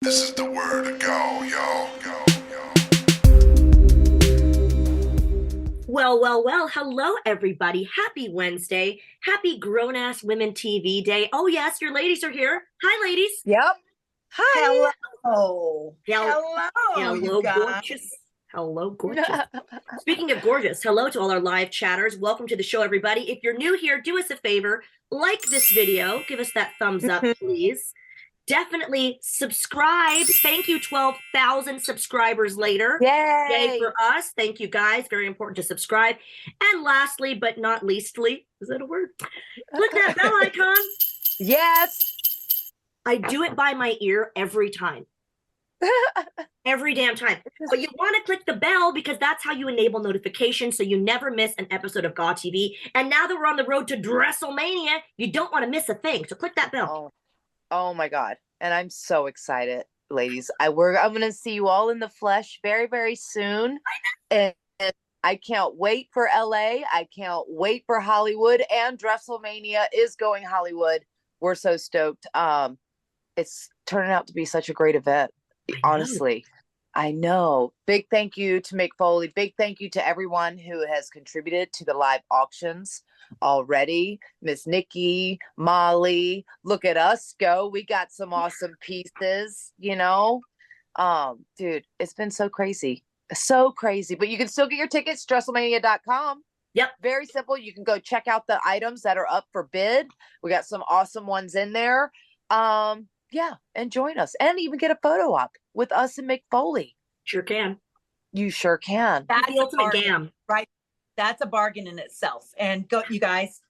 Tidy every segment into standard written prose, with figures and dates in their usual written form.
This is the word to go, y'all. Well, hello everybody. Happy Wednesday. Happy Grown-Ass Women TV Day. Oh yes, your ladies are here. Hi ladies. Yep. Hi. Hello, You guys. gorgeous. Hello, gorgeous. Speaking of gorgeous, hello to all our live chatters. Welcome to the show, everybody. If you're new here, do us a favor, like this video, give us that thumbs up, please. Definitely subscribe. Thank you, 12,000 subscribers later. Yay. For us. Thank you, guys. Very important to subscribe. And lastly, but not leastly, is that a word? Click that bell icon. Yes. I do it by my ear every time. Every damn time. But you want to click the bell because that's how you enable notifications so you never miss an episode of GAWTV. And now that we're on the road to Dresslemania, you don't want to miss a thing. So click that bell. Oh my God. And I'm so excited, ladies. I'm going to see you all in the flesh very, very soon. And I can't wait for LA. I can't wait for Hollywood, and Dresslemania is going Hollywood. We're so stoked. It's turning out to be such a great event. Honestly, I know. Big thank you to Mick Foley. Big thank you to everyone who has contributed to the live auctions already. Miss Nikki, Molly, look at us go. We got some awesome pieces, you know. Dude, it's been so crazy. So crazy. But you can still get your tickets, Dresslemania.com. Yep. Very simple. You can go check out the items that are up for bid. We got some awesome ones in there. Yeah, and join us and even get a photo op with us and Mick Foley. Sure can. You sure can. That's the ultimate gam. Right. That's a bargain in itself. And go, you guys,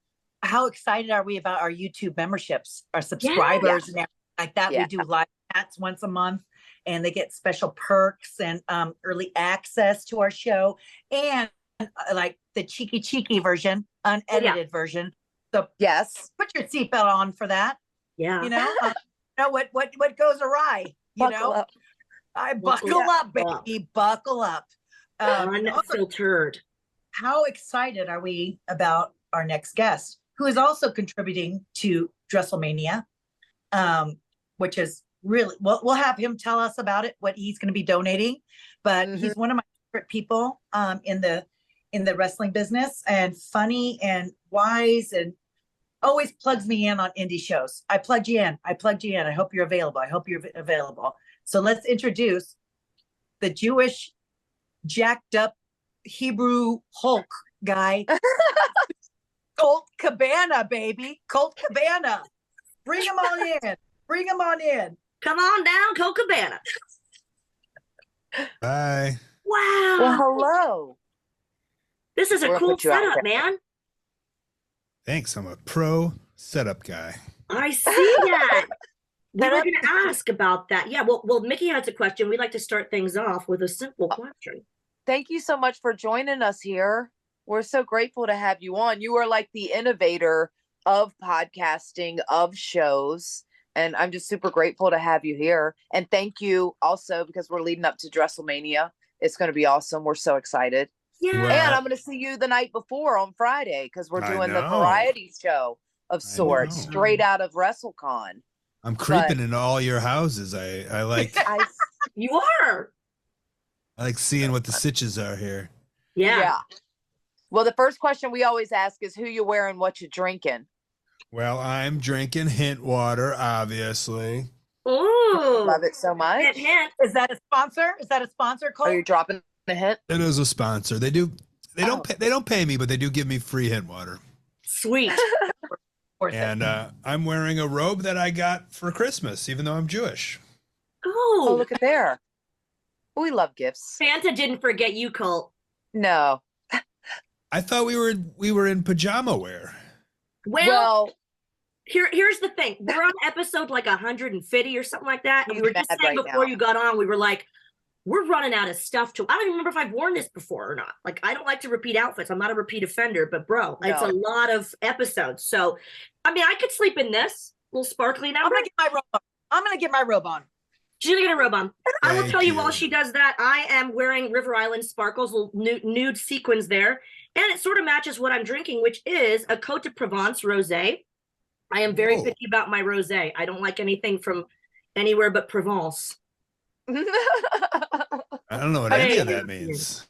how excited are we about our YouTube memberships, our subscribers and everything like that? Yeah. We do live chats once a month and they get special perks and early access to our show and like the cheeky version, unedited version. So yes, put your seatbelt on for that. Yeah. You know, what goes awry, buckle up. I buckle up, baby, buckle up. Unfiltered. How excited are we about our next guest, who is also contributing to Dresslemania, which is really, we'll have him tell us about it, what he's going to be donating. But he's one of my favorite people in the wrestling business, and funny and wise, and always plugs me in on indie shows. I plugged you in. I hope you're available. So let's introduce the Jewish jacked up Hebrew Hulk guy, Colt Cabana, baby. Colt Cabana. Bring him on in. Come on down, Colt Cabana. Bye. Wow. Well, hello. This is a cool setup, man. Thanks. I'm a pro setup guy. I see that. We were going to ask about that. Yeah, well, Mickey has a question. We'd like to start things off with a simple question. Thank you so much for joining us here. We're so grateful to have you on. You are like the innovator of podcasting, of shows, and I'm just super grateful to have you here. And thank you also because we're leading up to Dresslemania. It's going to be awesome. We're so excited. Yeah. Well, And I'm going to see you the night before on Friday because we're doing the variety show of sorts straight out of Wrestlecon. I'm creeping into all your houses. I like You are. I like seeing what the sitches are here. Yeah. Well, the first question we always ask is who you wearing, what you drinking. Well, I'm drinking hint water, obviously. Ooh. Love it so much. Hint. Is that a sponsor, Cole? Are you dropping a hint? It is a sponsor. They don't pay me, but they do give me free hint water. Sweet. And I'm wearing a robe that I got for Christmas, even though I'm Jewish. Oh, look at there. We love gifts. Santa didn't forget you, Colt. No. I thought we were in pajama wear. Well, here's the thing. We're on episode like 150 or something like that. And we were just saying before you got on, we were like, we're running out of stuff I don't even remember if I've worn this before or not. Like, I don't like to repeat outfits. I'm not a repeat offender, but bro, it's a lot of episodes. So, I mean, I could sleep in this. A little sparkly now. I'm going to get my robe on. She's going to get a robe on. I will tell you you. while she does that, I am wearing River Island Sparkles, little nude sequins there. And it sort of matches what I'm drinking, which is a Cote de Provence rosé. I am very picky about my rosé. I don't like anything from Anywhere but Provence. I don't know what any of that means.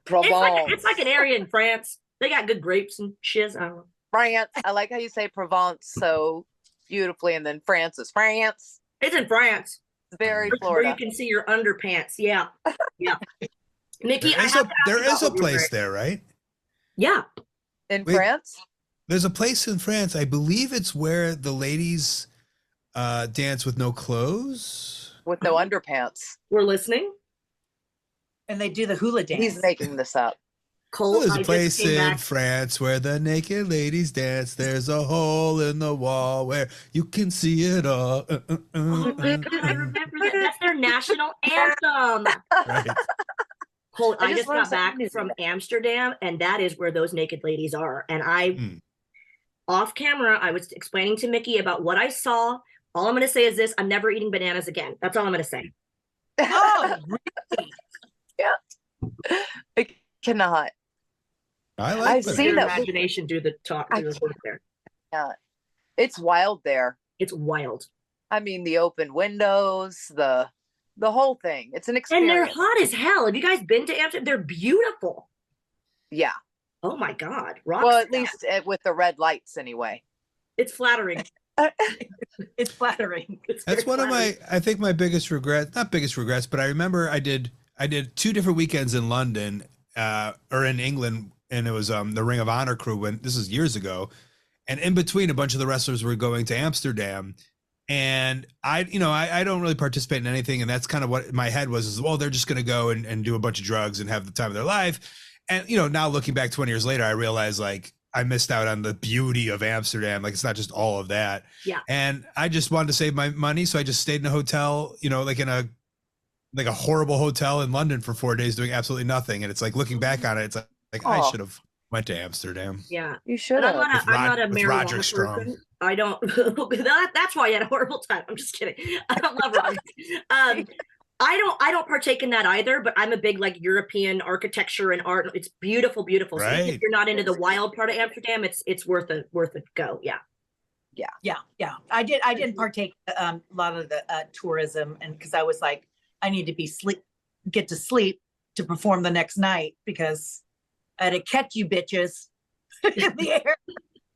Provence. It's like an area in France. They got good grapes and shiz. I don't know. France. I like how you say Provence so beautifully, and then France is France. It's in France. It's very Where Florida. you can see your underpants. Yeah. Yeah. Mickie, There is a place there, right? Yeah. In Wait. France? There's a place in France. I believe it's where the ladies dance with no clothes. With no underpants. We're listening. And they do the hula dance. He's making this up. Colt, There's I a just place came in back. France where the naked ladies dance. There's a hole in the wall where you can see it all. Oh, I remember that. That's their national anthem. Right. Colt, I I just just learned got back something new from today. Amsterdam, and that is where those naked ladies are. And off camera, I was explaining to Mickie about what I saw. All I'm going to say is this: I'm never eating bananas again. That's all I'm going to say. Oh, I cannot. I I've like seen that. Your that. imagination do the talk. I Do the work there. It's wild there. It's wild, I mean, the open windows, the whole thing. It's an and experience. they're hot as hell. Have you guys been to Amsterdam? They're beautiful. Yeah. Oh my God, rock Well, at star. least with the red lights anyway. It's flattering. it's flattering. It's That's very one of flattering. I think my biggest regrets, not biggest regrets, but I remember I did 2 different weekends in London or in England, and it was the Ring of Honor crew when this is years ago. And in between, a bunch of the wrestlers were going to Amsterdam, and I don't really participate in anything. And that's kind of what my head was, well, they're just going to go and do a bunch of drugs and have the time of their life. And, now looking back 20 years later, I realized like I missed out on the beauty of Amsterdam. Like, it's not just all of that. Yeah. And I just wanted to save my money. So I just stayed in a hotel, like in a horrible hotel in London for 4 days doing absolutely nothing. And it's like, looking back on it, it's like I should have went to Amsterdam. Yeah. You should And have. I'm not a with marijuana Roger person. Strong. I don't. That's why I had a horrible time. I'm just kidding. I don't love Roger. I don't partake in that either. But I'm a big like European architecture and art. It's beautiful, beautiful. So even Right. if you're not into the wild part of Amsterdam, it's worth a go. Yeah. Yeah. I didn't partake a lot of the tourism, and because I was like, I need to get to sleep to perform the next night because I had to catch you bitches in the air.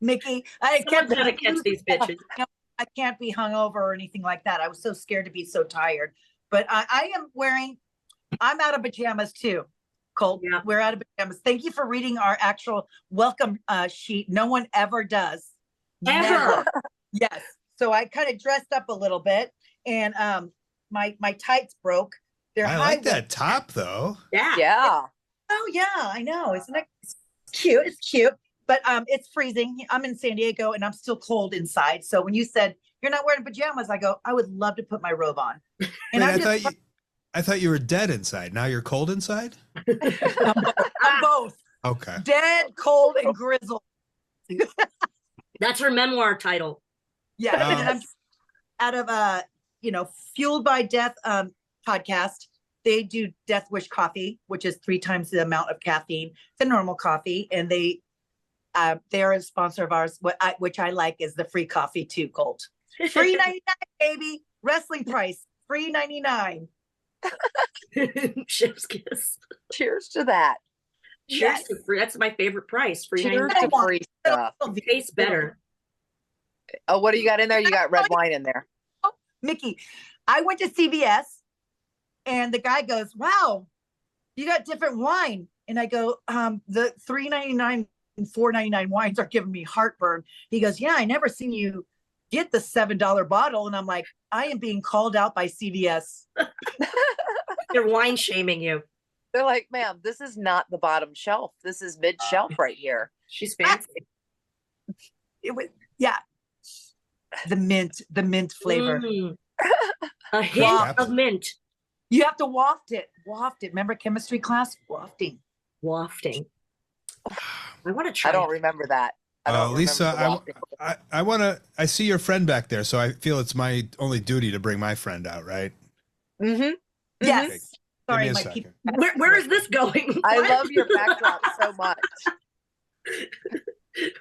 Mickie, I Someone's gotta catch these bitches. I can't be hungover or anything like that. I was so scared to be so tired. But I'm out of pajamas too, Colt. Yeah. We're out of pajamas. Thank you for reading our actual welcome sheet. No one ever does. Ever. Never. Yes. So I kind of dressed up a little bit, and my tights broke. They're I like that top though. Yeah. Yeah. Oh yeah, I know. Isn't it cute? It's cute. But it's freezing. I'm in San Diego and I'm still cold inside. So when you said you're not wearing pajamas, I go, I would love to put my robe on. And Wait, I thought you were dead inside. Now you're cold inside? I'm both. Okay. Dead, cold, and grizzled. That's her memoir title. Yeah. And I'm out of Fueled by Death podcast. They do Death Wish coffee, which is 3 times the amount of caffeine than normal coffee. And they're a sponsor of ours, which I like is the free coffee too, Colt. Free 99, baby. Wrestling price. Free 99. Chef's kiss. Cheers to that. Cheers Yes. to free. That's my favorite price. Free Cheers 99. to free stuff. Tastes better. Oh, what do you got in there? You got red wine in there. Mickie, I went to CVS and the guy goes, wow, you got different wine. And I go, the $3.99 and $4.99 wines are giving me heartburn. He goes, yeah, I never seen you get the $7 bottle. And I'm like, I am being called out by CVS. They're wine shaming you. They're like, ma'am, this is not the bottom shelf. This is mid shelf right here. She's fancy. It was, yeah. The mint flavor. A hint Wow. of mint. You have to waft it. Remember chemistry class? Wafting. Wafting. I want to try. I don't remember that. I don't Lisa, remember the wafting. I see your friend back there, so I feel it's my only duty to bring my friend out, right? Mhm. Yes. Okay. Sorry, Give me my a second. people. Where is this going? I love your backdrop so much.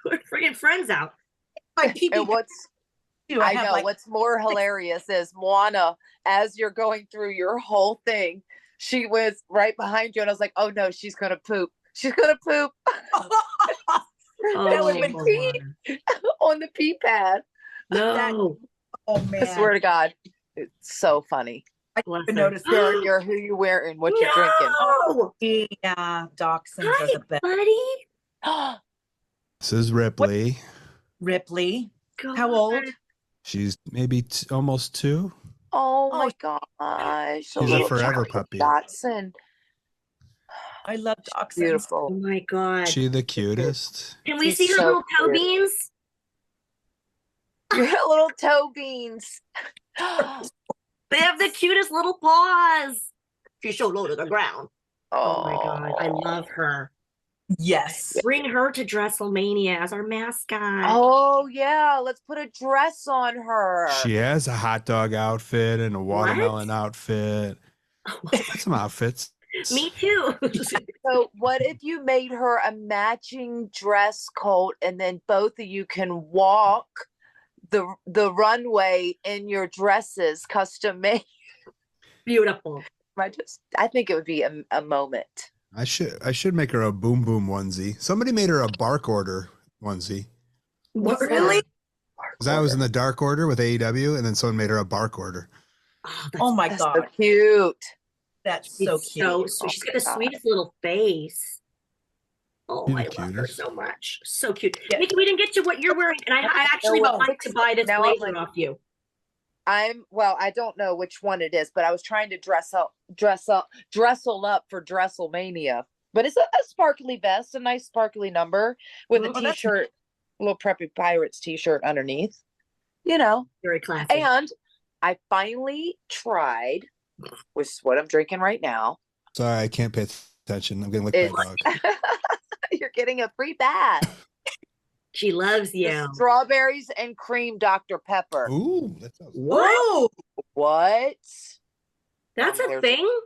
We're freaking friends out. My people. And what's too. I have, know. like, What's more hilarious is Moana, as you're going through your whole thing, she was right behind you, and I was like, "Oh no, she's gonna poop. She's gonna poop." That would have been pee on the pee pad. No. Oh man. I swear to God, it's so funny. I Bless didn't her. notice You're who you wearing, what you're No! Yeah, dachshunds are Hi, the best. buddy. This is Ripley. Ripley. God. How old? She's maybe almost 2. Oh Oh, my gosh. She's a little forever Charlie puppy. Dotson. I love dachshunds. Oh Beautiful. my God. She the cutest. Can we She's see her so little toe cute. beans? Your little toe beans. They have the cutest little paws. She's so low to the ground. Oh my God. I love her. Yes. Bring her to Dresslemania as our mascot. Oh yeah, let's put a dress on her. She has a hot dog outfit and a watermelon outfit. Some outfits. Me too. So what if you made her a matching dress, Colt, and then both of you can walk the runway in your dresses, custom made? Beautiful. I think it would be a moment. I should make her a boom boom onesie. Somebody made her a Bark Order onesie. What, Really? Because I was in the Dark Order with AEW, and then someone made her a Bark Order. Oh my That's God. so cute. That's so She's cute. so sweet. She's got the God. sweetest little face. Oh, You're I the love her cutest. so much. So cute. Yeah. Mickie, we didn't get to what you're wearing, and I actually would like to buy this Now I'm blazer like- off you. I don't know which one it is, but I was trying to dressel up for Dresslemania. But it's a sparkly vest, a nice sparkly number with a Oh, that's t-shirt, a little preppy pirates t-shirt underneath. You know. Very classy. And I finally tried, which is what I'm drinking right now. Sorry, I can't pay attention. I'm getting licked by a dog. You're getting a free bath. She loves The you. strawberries and cream Dr. Pepper. Ooh, that sounds What? What? That's a There's- thing?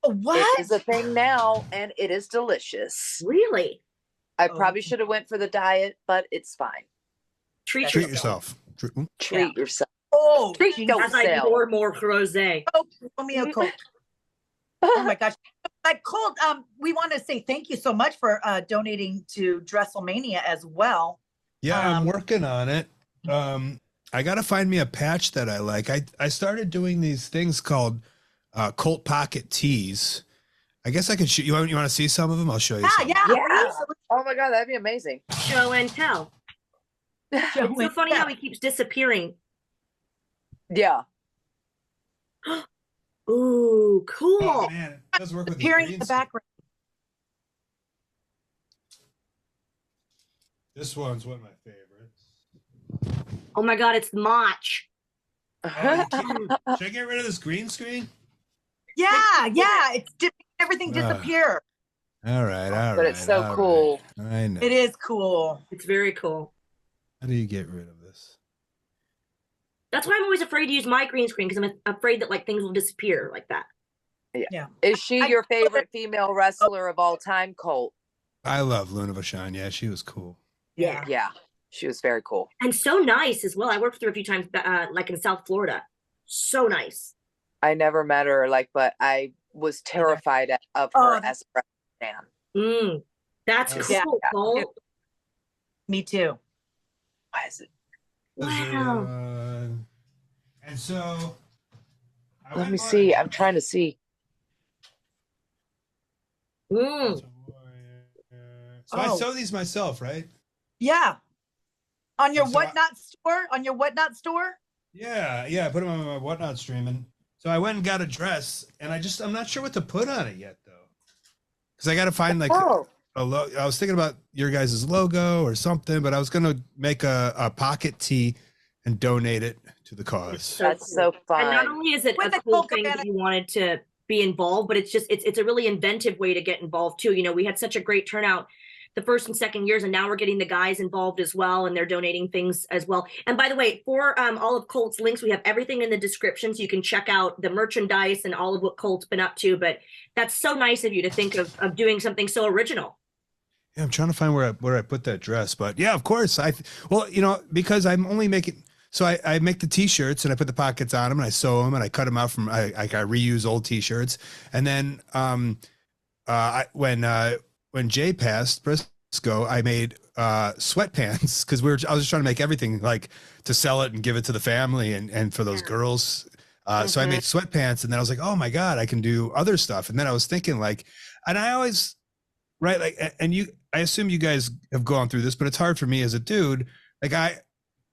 What? It is a thing now, and it is delicious. Really? I Oh. probably should have went for the diet, but it's fine. Treat Treat yourself. yourself. Treat yourself. Oh, Treat geez. yourself. As I pour more rosé. Pour me a Colt. Oh my gosh. But Colt, we want to say thank you so much for donating to Dresslemania as well. Yeah, I'm Um, working on it. I got to find me a patch that I like. I started doing these things called Colt Pocket Tees. I guess I could show you. You want to see some of them? I'll show you. some. Yeah. please. Oh my God, that'd be amazing. Show and tell. It's so funny how he keeps disappearing. Yeah. Ooh, cool. Oh, man, it does work with the Appearing in green the screen. background. This one's one of my favorites. Oh my God, it's Mach. Oh, should I get rid of this green screen? Yeah, it's everything disappear. All right, all right. But it's so all cool. right. I know. It is cool. It's very cool. How do you get rid of this? That's why I'm always afraid to use my green screen because I'm afraid that like things will disappear like that. Is she I- your favorite female wrestler of all time, Colt? I love Luna Vachon. Yeah, she was cool. Yeah. Yeah, she was very cool. And so nice as well. I worked with her a few times, like in South Florida. So nice. I never met her, but I was terrified of Oh, her as a wrestling fan. That's Yes. cool. Yeah. Colt. Me too. Why is it? Wow. And so, Let me see. I'm trying to see. Mm. So I Oh. sew these myself, right? Yeah. On your So whatnot store? On your whatnot store? Yeah, I put them on my whatnot stream, and so I went and got a dress, and I'm not sure what to put on it yet, though, because I got to find like Oh, a logo. I was thinking about your guys' logo or something, but I was gonna make a pocket tee and donate it to the cause. So that's so And not fun. only is it With a the cool Colt thing that Cabana- you wanted to be involved, but it's a really inventive way to get involved too. You know, we had such a great turnout the first and second years, and now we're getting the guys involved as well, and they're donating things as well. And by the way, for all of Colt's links, we have everything in the description, so you can check out the merchandise and all of what Colt's been up to. But that's so nice of you to think of doing something so original. Yeah, I'm trying to find where I put that dress, but yeah, of course. Well, because I'm only making. So I make the t-shirts and I put the pockets on them and I sew them and I cut them out from I reuse old t-shirts. And then when Jay passed Briscoe, I made sweatpants because I was just trying to make everything like to sell it and give it to the family and for those girls. So I made sweatpants and then I was like, oh my God, I can do other stuff. And then I was thinking like, and I always, right, like, and I assume you guys have gone through this, but it's hard for me as a dude. Like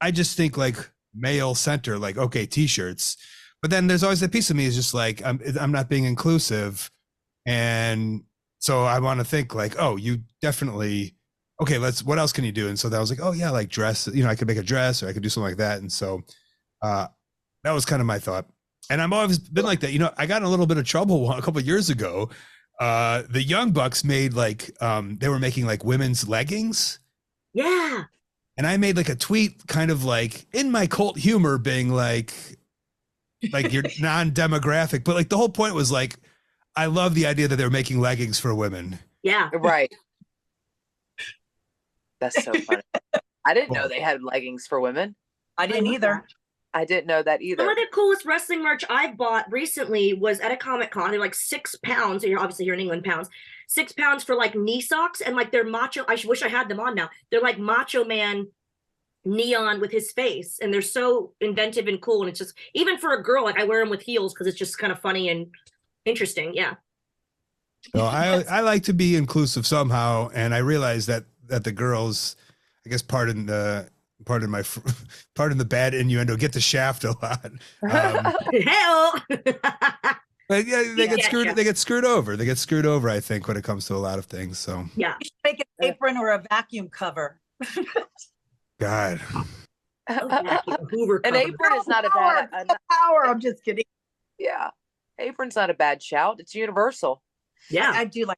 I just think like male center, like, okay, t-shirts, but then there's always that piece of me is just like, I'm not being inclusive. And so I want to think like, oh, you definitely, okay, what else can you do? And so that was like, oh yeah, like dress, I could make a dress or I could do something like that. And so that was kind of my thought. And I've always been like that. I got in a little bit of trouble a couple of years ago. The Young Bucks made like, they were making like women's leggings. Yeah. And I made like a tweet kind of like in my cult humor being like you're non-demographic, but like the whole point was like, I love the idea that they're making leggings for women. Yeah. Right. That's so funny. I didn't know they had leggings for women. I didn't either. I didn't know that either. Some of the coolest wrestling merch I've bought recently was at a Comic-Con. They're like £6. You're obviously here in England, pounds. £6 for like knee socks and like they're macho. I wish I had them on now. They're like Macho Man neon with his face, and they're so inventive and cool. And it's just, even for a girl, like I wear them with heels because it's just kind of funny and interesting. Yeah. So I like to be inclusive somehow, and I realize that the girls, I guess, pardon the bad innuendo, get the shaft a lot. Hell. But yeah, they get screwed. They get screwed over. They get screwed over, I think, when it comes to a lot of things. So yeah, you should make an apron or a vacuum cover. God, an apron is not a bad power. I'm just kidding. Yeah, apron's not a bad shout. It's universal. Yeah, I do like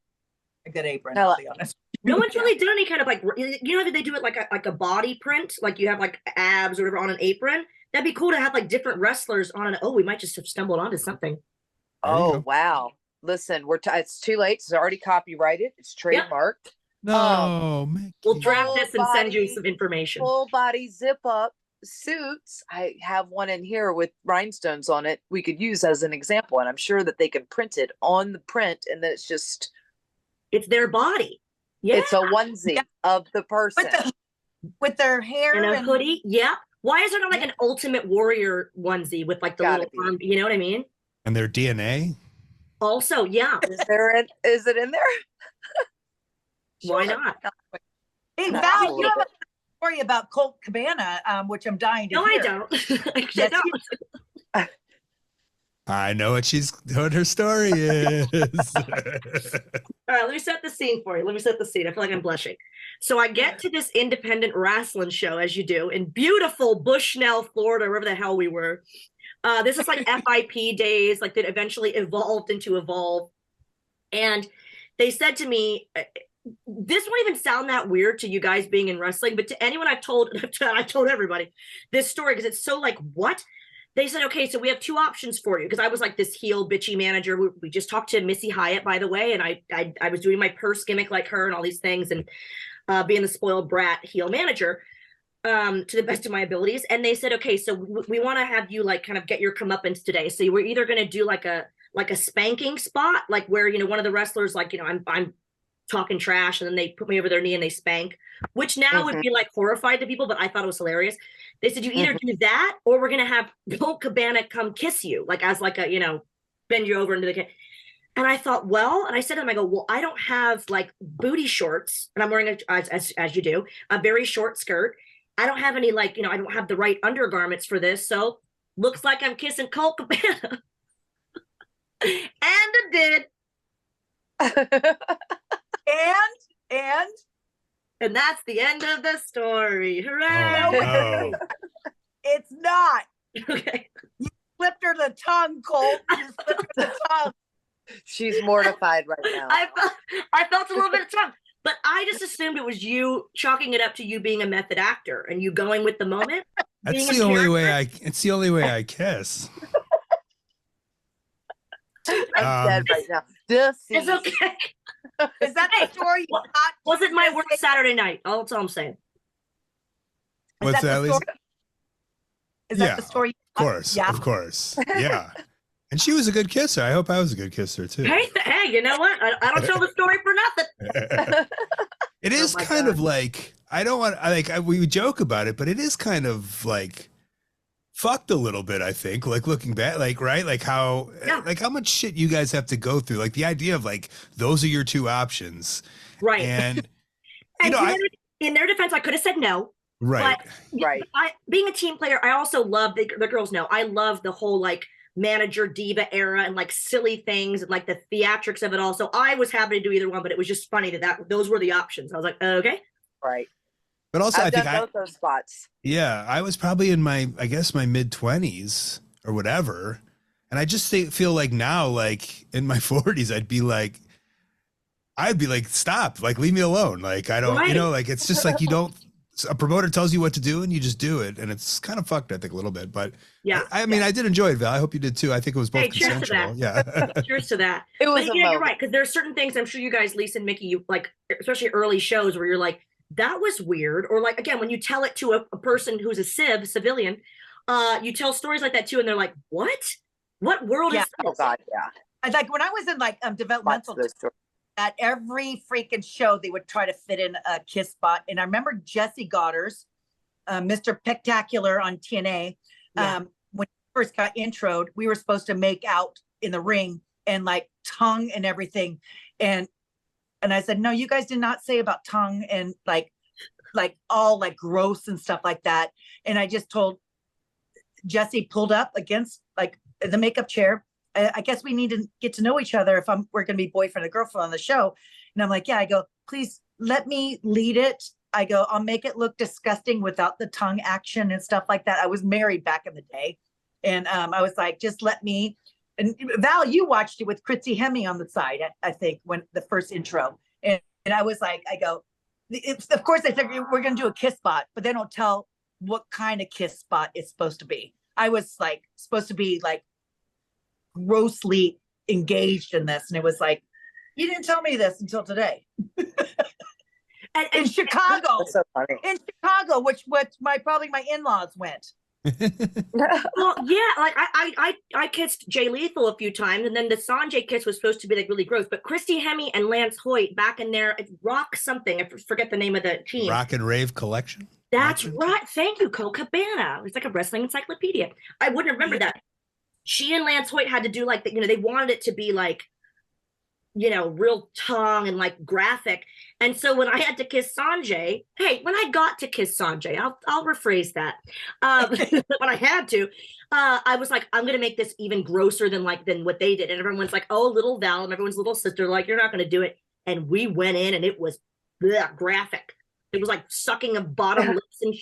a good apron. I'll be honest. No one's really done any kind of like, how they do it like a body print, like you have like abs or whatever on an apron. That'd be cool to have like different wrestlers on an. Oh, we might just have stumbled onto something. Oh wow! Listen, it's too late. It's already copyrighted. It's trademarked. Yep. No, we'll draft this and send you some information. Full body zip up suits. I have one in here with rhinestones on it. We could use as an example, and I'm sure that they can print it on the print, and then it's their body. Yeah, it's a onesie of the person with their hair and a hoodie. Yeah. Why is there not like an Ultimate Warrior onesie with like the little arm? You know what I mean? And their DNA. Also, yeah. Is it in there? Why not? Hey, Val, you have a story about Colt Cabana, which I'm dying to hear. I don't. I don't. I know what her story is. All right, let me set the scene for you. I feel like I'm blushing. So I get to this independent wrestling show, as you do, in beautiful Bushnell, Florida, wherever the hell we were. This is like FIP days, like that eventually evolved into Evolve. And they said to me, this won't even sound that weird to you guys being in wrestling, but to anyone I told everybody this story because it's so like, what? They said, okay, so we have two options for you. Because I was like this heel bitchy manager. We just talked to Missy Hyatt, by the way. And I was doing my purse gimmick like her and all these things and being the spoiled brat heel manager to the best of my abilities. And they said, okay, so we want to have you like kind of get your comeuppance today. So we're either going to do like a spanking spot, like where, one of the wrestlers, like, I'm talking trash and then they put me over their knee and they spank, which now would be like horrified to people, but I thought it was hilarious. They said, you either do that or we're going to have Colt Cabana come kiss you, like as like a, bend you over into the And I thought, well, and I said to them, I go, well, I don't have like booty shorts and I'm wearing, as you do, a very short skirt. I don't have any like, I don't have the right undergarments for this. So looks like I'm kissing Colt Cabana. And it did. And that's the end of the story. Hooray! Oh, no. It's not. Okay. You slipped her the tongue, Colt. You slipped her the tongue. She's mortified right now. I felt a little bit of tongue, but I just assumed it was you chalking it up to you being a method actor and you going with the moment. It's the only way I kiss. I'm dead right now. It's okay. Is that the story? Wasn't my work Saturday night? That's all I'm saying. What's that, Lisa? Is that the story? Of course. Yeah. Of course. Yeah. And she was a good kisser. I hope I was a good kisser too. Hey, you know what? I don't tell the story for nothing. It is kind of like, I don't want, we joke about it, but it is kind of like fucked a little bit, I think, like looking back, like, right? Like how much shit you guys have to go through. Like the idea of like, those are your two options. Right. And, in their defense, I could have said no. Right. But being a team player, I also love, the girls know, I love the whole like manager diva era and like silly things and like the theatrics of it all. So I was happy to do either one, but it was just funny that those were the options. I was like, okay. Right. But also, I think both those spots. Yeah, I was probably in my mid-20s or whatever, and I just feel like now, like in my 40s, I'd be like, stop, like leave me alone, like I don't, like it's just like you don't. A promoter tells you what to do, and you just do it, and it's kind of fucked, I think, a little bit. But yeah, I mean, I did enjoy it, Val. I hope you did too. I think it was both consensual. Yeah, cheers to that. It was. But, you're right, because there are certain things I'm sure you guys, Lisa and Mickie, you like, especially early shows where you're like, that was weird, or like again when you tell it to a person who's a civilian, you tell stories like that too, and they're like, what world is this? Oh God, yeah. I like when I was in like developmental. At every freaking show, they would try to fit in a kiss spot. And I remember Jesse Goddard's, Mr. Spectacular on TNA. When he first got introed, we were supposed to make out in the ring and like tongue and everything. And I said, no, you guys did not say about tongue and like all like gross and stuff like that. And I just told Jesse pulled up against like the makeup chair. I guess we need to get to know each other if we're going to be boyfriend and girlfriend on the show. And I'm like, yeah, I go, please let me lead it. I go, I'll make it look disgusting without the tongue action and stuff like that. I was married back in the day. And I was like, just let me. And Val, you watched it with Chrissy Hemme on the side, I think, when the first intro. And I was like, I go, of course they said, we're going to do a kiss spot, but they don't tell what kind of kiss spot it's supposed to be. I was like, supposed to be like, grossly engaged in this, and it was like, you didn't tell me this until today. in Chicago, that's so funny. In Chicago, which probably my in-laws went. Well, yeah, like I kissed Jay Lethal a few times, and then the Sanjay kiss was supposed to be like really gross. But Christy Hemme and Lance Hoyt back in there, Rock something, I forget the name of the team. Rock and Rave Collection. That's right. Thank you, Colt Cabana. It's like a wrestling encyclopedia. I wouldn't remember that. She and Lance Hoyt had to do like, they wanted it to be like, real tongue and like graphic. And so when I had to kiss Sanjay, when I got to kiss Sanjay, I'll rephrase that. When I had to, I was like, I'm going to make this even grosser than what they did. And everyone's like, oh, little Val, and everyone's little sister, like, you're not going to do it. And we went in and it was graphic. It was like sucking of bottom lips. And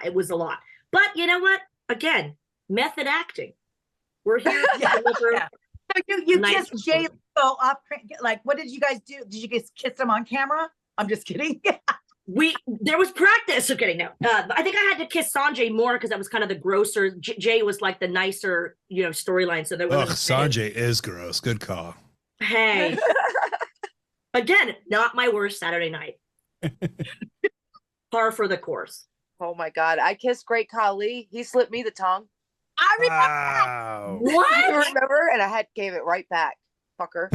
it was a lot. But you know what? Again, method acting. We're here to deliver. So you kissed Jay Lethal off. Like, what did you guys do? Did you guys kiss him on camera? I'm just kidding. There was practice. Okay, no. I think I had to kiss Sanjay more because that was kind of the grosser. Jay was like the nicer, storyline. So there was. Sanjay is gross. Good call. Hey, again, not my worst Saturday night. Par for the course. Oh my God! I kissed Great Khali. He slipped me the tongue. I remember. Wow. What? You remember? And I gave it right back, fucker.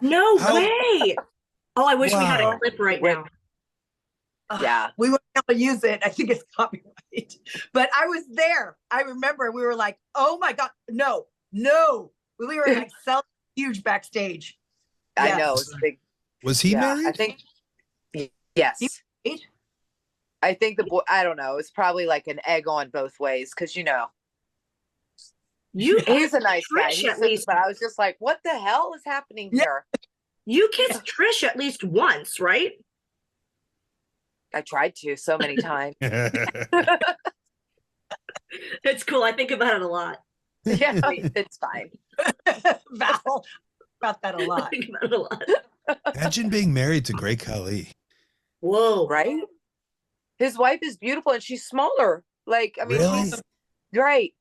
No way. Oh, I wish we had a clip right now. Yeah. We weren't able to use it. I think it's copyright. But I was there. I remember we were like, oh my God, no. We were like selling huge backstage. I know. It was big. Was he married? I think, yes. I think the boy, I don't know. It's probably like an egg on both ways because, he's a nice guy. But I was just like, what the hell is happening here? You kissed Trish at least once, right? I tried to so many times. It's cool. I think about it a lot. Yeah, it's fine. Val, about that a lot. I think about it a lot. Imagine being married to Great Khali. Whoa. Right? His wife is beautiful and she's smaller. Like, I mean, really? she's great.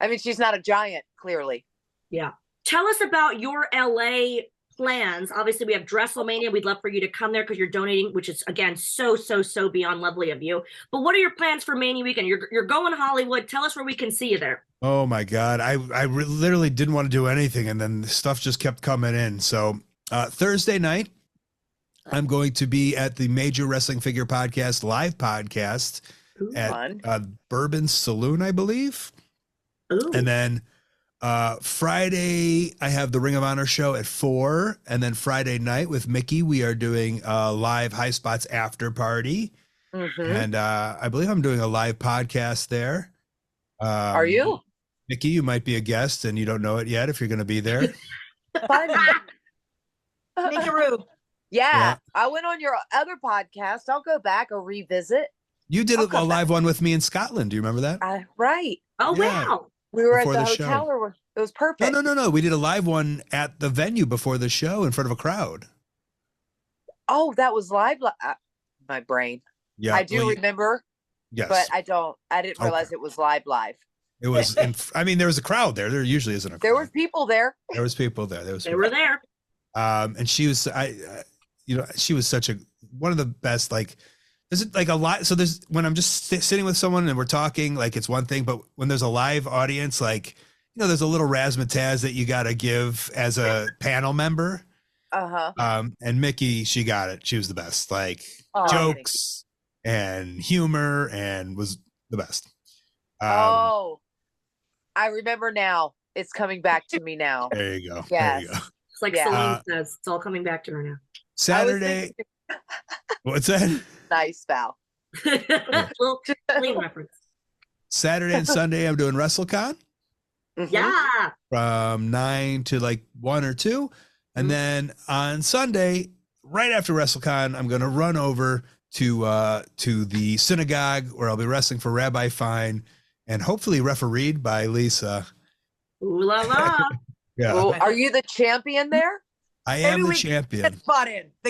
I mean, she's not a giant, clearly. Yeah. Tell us about your LA plans? Obviously, we have Dresslemania. We'd love for you to come there because you're donating, which is, again, so beyond lovely of you. But what are your plans for Mania weekend? You're going to Hollywood. Tell us where we can see you there. Oh my God. I literally didn't want to do anything. And then the stuff just kept coming in. So Thursday night, I'm going to be at the Major Wrestling Figure Podcast live podcast at Bourbon Saloon, I believe. Ooh. And then Friday, I have the Ring of Honor show at 4. And then Friday night with Mickie, we are doing a live High Spots after party. And I believe I'm doing a live podcast there. Are you? Mickie, you might be a guest and you don't know it yet if you're going to be there. Sneakaroo. Yeah, I went on your other podcast. I'll go back or revisit. You did a live one with me in Scotland. Do you remember that? Right. Oh, Yeah. wow. We were Before at the the hotel. show. It was perfect. No. We did a live one at the venue before the show in front of a crowd. Oh, that was live. My brain. Yeah, I do remember. Yes, But I didn't realize it was live. It was. I mean, there was a crowd there. There usually isn't a crowd. There were people there. There was people there. They were there. And she was. She was such one of the best. Like, there's like a lot. So there's when I'm just sitting with someone and we're talking, like it's one thing, but when there's a live audience, like there's a little razzmatazz that you got to give as a panel member. And Mickie, she got it. She was the best. Like jokes and humor, and was the best. I remember now. It's coming back to me now. There you go. Yes. There you go. It's like Celine says, it's all coming back to her now. Saturday. What's that? Nice, Val. Little Celine reference. Saturday and Sunday, I'm doing Wrestlecon. Yeah. From 9 to like 1 or 2. And then on Sunday, right after WrestleCon, I'm going to run over to the synagogue where I'll be wrestling for Rabbi Fine and hopefully refereed by Lisa. Ooh la la. Yeah. Well, are you the champion there? I am the champion. The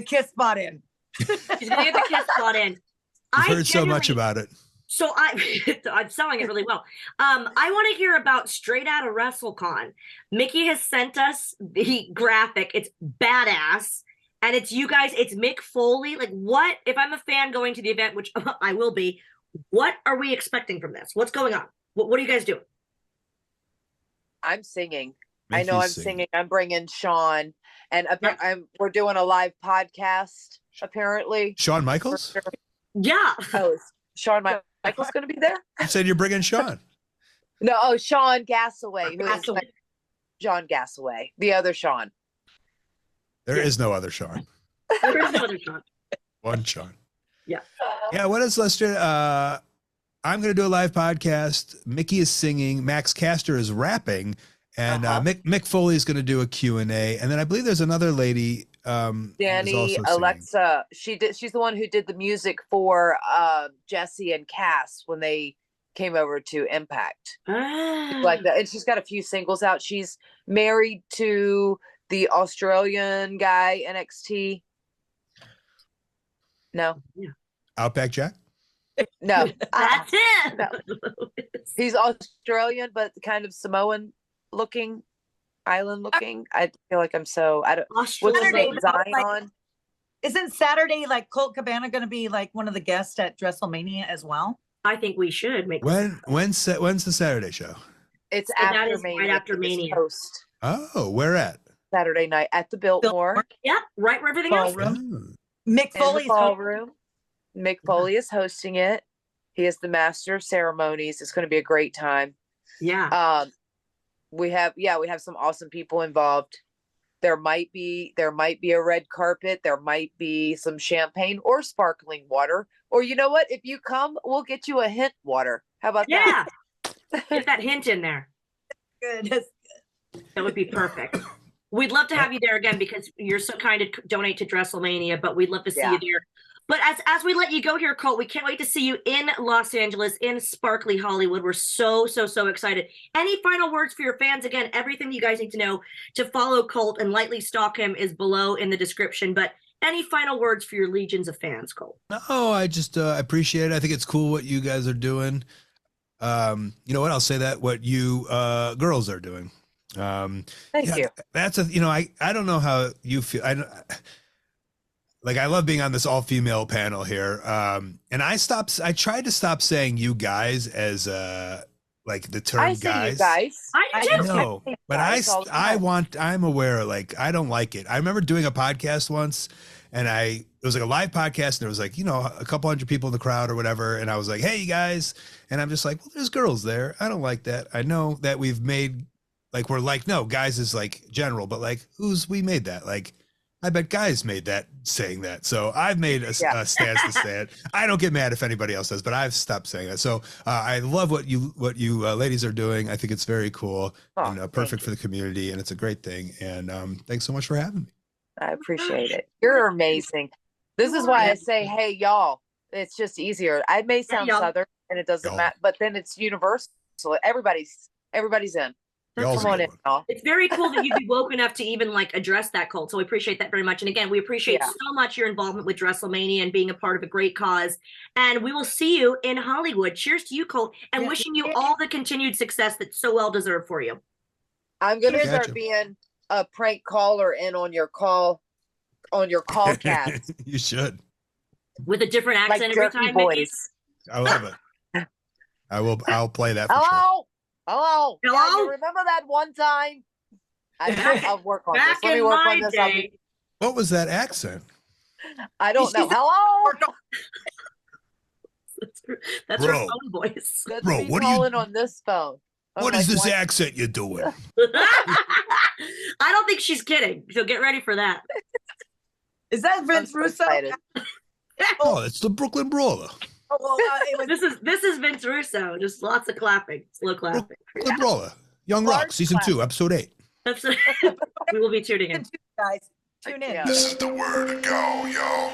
kiss spot in. She's gonna get the kiss spot in. I've heard so much about it. So I'm selling it really well. I want to hear about straight out of WrestleCon. Mickie has sent us the graphic. It's badass. And it's you guys, it's Mick Foley. Like, what, if I'm a fan going to the event, which I will be, what are we expecting from this? What's going on? What are you guys doing? I'm singing. Mickey's I know I'm singing. I'm bringing Sean. And we're doing a live podcast, apparently. Shawn Michaels? Yeah. Oh, Shawn Michaels going to be there? You said you're bringing Sean. No, Sean Gasaway. John Gasaway. The other Sean. There is no other Sean. There is no other Sean. One Sean. Yeah. Yeah, what is Lester? I'm going to do a live podcast. Mickie is singing. Max Caster is rapping. And Mick Foley is going to do a Q&A. And then I believe there's another lady. Danny, Alexa. She's the one who did the music for Jesse and Cass when they came over to Impact. Like that. And she's got a few singles out. She's married to the Australian guy, NXT. No. Yeah. Outback Jack? No. That's it. No. He's Australian, but kind of Samoan looking, island looking. I feel like I'm so, I don't, what's his name? Zion? Isn't Saturday like Colt Cabana going to be like one of the guests at Dresslemania as well? I think we should make when's the Saturday show? It's so after Mania. Right after Mania. Host. Oh, where at? Saturday night at the Biltmore. Yep, right where everything else. Mick Foley's ballroom. Mick Foley is hosting it. He is the master of ceremonies. It's going to be a great time. Yeah. We have some awesome people involved. There might be a red carpet. There might be some champagne or sparkling water. Or you know what? If you come, we'll get you a hint water. How about that? Yeah. Get that hint in there. Good. That's good. That would be perfect. We'd love to have you there again because you're so kind to donate to Dresslemania, but we'd love to see you there. But as we let you go here, Colt, we can't wait to see you in Los Angeles, in sparkly Hollywood. We're so excited. Any final words for your fans? Again, everything you guys need to know to follow Colt and lightly stalk him is below in the description. But any final words for your legions of fans, Colt? No, I just appreciate it. I think it's cool what you guys are doing. You know what? I'll say that what you girls are doing. Thank you. That's I don't know how you feel. I love being on this all female panel here. And I tried to stop saying you guys as like the term I say guys. you guys. I do too. No, but I'm aware, like, I don't like it. I remember doing a podcast once and it was like a live podcast and there was like, a couple hundred people in the crowd or whatever. And I was like, hey, you guys. And I'm just like, well, there's girls there. I don't like that. I know that we've made, like, we're like, no, guys is like general, but like, we made that? Like, I bet guys made that saying that. So I've made a stance to say it. I don't get mad if anybody else does, but I've stopped saying that. So I love what you ladies are doing. I think it's very cool and perfect for the community, and it's a great thing. And thanks so much for having me. I appreciate it. You're amazing. This is why I say, hey, y'all. It's just easier. I may sound Southern, and it doesn't matter, but then it's universal. Everybody's in. Come on in, y'all. It's very cool that you'd be woke enough to even like address that, Colt. So we appreciate that very much. And again, we appreciate so much your involvement with Dresslemania and being a part of a great cause. And we will see you in Hollywood. Cheers to you, Colt, and wishing you all the continued success that's so well deserved for you. I'm gonna start being a prank caller in on your call cast. You should. With a different accent like every time. Voice. I love it. I'll play that for sure. Hello. Hello? Yeah, you remember that one time? I'll work on this. Let me work on this. What was that accent? I don't know. Hello. That's her phone voice. Bro, what are you on this phone? What is this accent you're doing? I don't think she's kidding. So get ready for that. Is that Vince Russo? Oh, it's the Brooklyn Brawler. This is Vince Russo. Just lots of clapping, slow clapping. Brooklyn Brawler, Young Rock, season 2, episode 8. We will be tuning in. Guys, tune in. This is the word to go, yo.